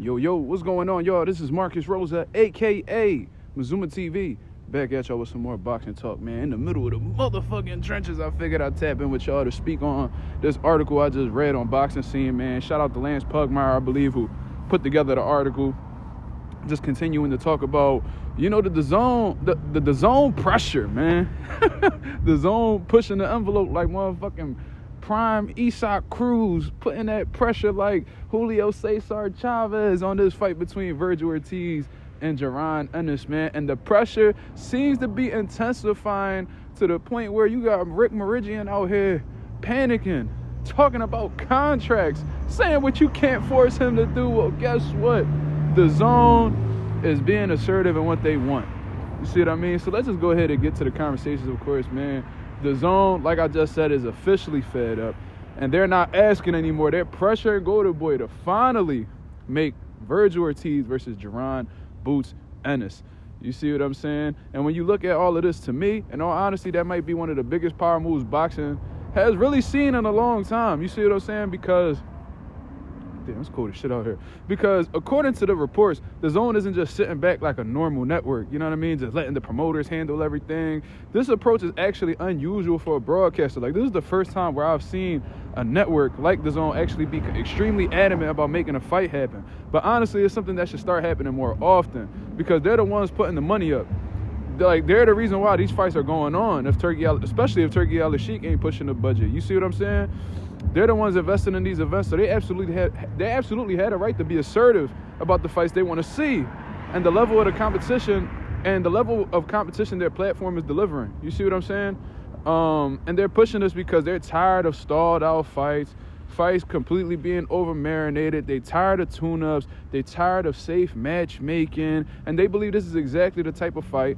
Yo, what's going on, y'all? This is Marcus Rosa, a.k.a. Mazuma TV. Back at y'all with some more boxing talk, man. In the middle of the motherfucking trenches, I figured I'd tap in with y'all to speak on this article I just read on Boxing Scene, man. Shout out to Lance Pugmire, I believe, who put together the article. Just continuing to talk about, you know, the DAZN pressure, man. The DAZN pushing the envelope like motherfucking prime Isak Cruz, putting that pressure like Julio Cesar Chavez on this fight between Vergil Ortiz and Jaron Ennis, man. And the pressure seems to be intensifying to the point where you got Rick Meridian out here panicking, talking about contracts, saying what you can't force him to do. Well, guess what? The DAZN is being assertive in what they want. You see what I mean? So let's just go ahead and get to the conversations, of course, man. The DAZN, like I just said, is officially fed up, and they're not asking anymore. They're pressuring Golden Boy to finally make Vergil Ortiz versus Jaron Boots Ennis. You see what I'm saying? And when you look at all of this, to me, in all honesty, that might be one of the biggest power moves boxing has really seen in a long time. You see what I'm saying? Because damn, it's cold as shit out here. Because according to the reports, the DAZN isn't just sitting back like a normal network. You know what I mean? Just letting the promoters handle everything. This approach is actually unusual for a broadcaster. Like, this is the first time where I've seen a network like the DAZN actually be extremely adamant about making a fight happen. But honestly, it's something that should start happening more often, because they're the ones putting the money up. They're the reason why these fights are going on. Especially if Turkey Al-Sheikh ain't pushing the budget. You see what I'm saying? They're the ones investing in these events, so they absolutely had a right to be assertive about the fights they want to see, and the level of the competition their platform is delivering. You see what I'm saying? And they're pushing this because they're tired of stalled out fights completely being over marinated. They tired of tune-ups. They tired of safe matchmaking, and they believe this is exactly the type of fight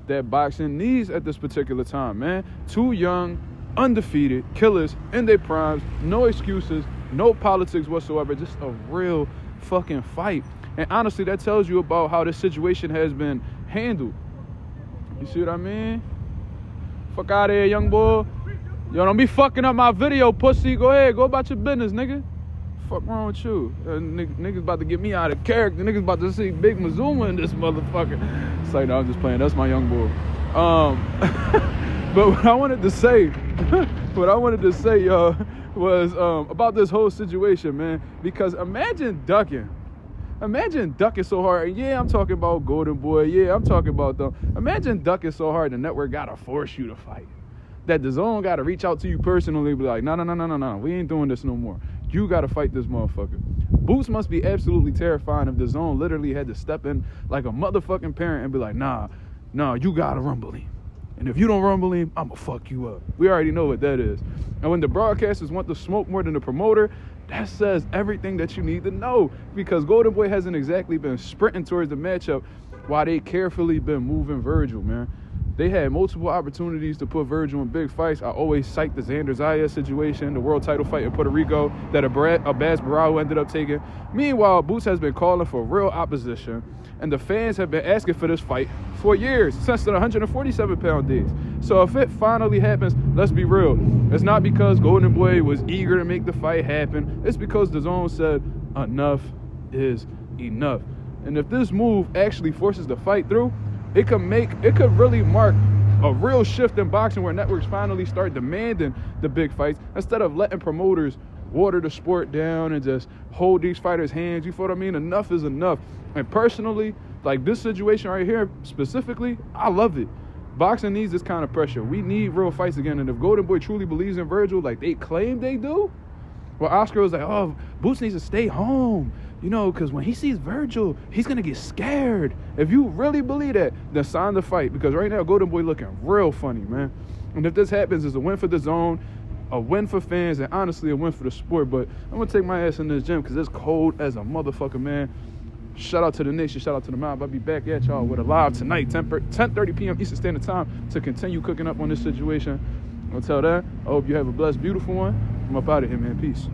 that boxing needs at this particular time, man. Two young, undefeated killers in their primes, no excuses, no politics whatsoever, just a real fucking fight. And honestly, that tells you about how this situation has been handled. You see what I mean? Fuck out of here, young boy. Yo, don't be fucking up my video, pussy. Go ahead, go about your business, nigga. Fuck wrong with you? Niggas about to get me out of character. Niggas about to see Big Mazuma in this motherfucker. It's like, no, I'm just playing. That's my young boy. But what I wanted to say, y'all, was about this whole situation, man. Because imagine ducking so hard. And yeah, I'm talking about Golden Boy. Yeah, I'm talking about them. Imagine ducking so hard the network gotta force you to fight. That the DAZN gotta reach out to you personally and be like, no, we ain't doing this no more. You gotta fight this motherfucker. Boots must be absolutely terrifying if the DAZN literally had to step in like a motherfucking parent and be like, nah, you gotta rumble him. And if you don't rumble him, I'ma fuck you up. We already know what that is. And when the broadcasters want the smoke more than the promoter, that says everything that you need to know. Because Golden Boy hasn't exactly been sprinting towards the matchup while they carefully been moving Vergil, man. They had multiple opportunities to put Vergil in big fights. I always cite the Xander Zayas situation, the world title fight in Puerto Rico that Abbas Barao ended up taking. Meanwhile, Boots has been calling for real opposition, and the fans have been asking for this fight for years, since the 147-pound days. So if it finally happens, let's be real. It's not because Golden Boy was eager to make the fight happen. It's because the DAZN said enough is enough. And if this move actually forces the fight through, it could really mark a real shift in boxing, where networks finally start demanding the big fights instead of letting promoters water the sport down and just hold these fighters' hands. You feel what I mean? Enough is enough. And personally, like this situation right here specifically, I love it. Boxing needs this kind of pressure. We need real fights again. And if Golden Boy truly believes in Vergil like they claim they do, well, Oscar was like, oh, Boots needs to stay home. You know, because when he sees Vergil, he's going to get scared. If you really believe that, then sign the fight. Because right now, Golden Boy looking real funny, man. And if this happens, it's a win for the DAZN, a win for fans, and honestly, a win for the sport. But I'm going to take my ass in this gym because it's cold as a motherfucker, man. Shout out to the nation. Shout out to the mob. I'll be back at y'all with a live tonight, 10:30 p.m. Eastern Standard Time, to continue cooking up on this situation. Until then, I hope you have a blessed, beautiful one. I'm up out of here, man. Peace.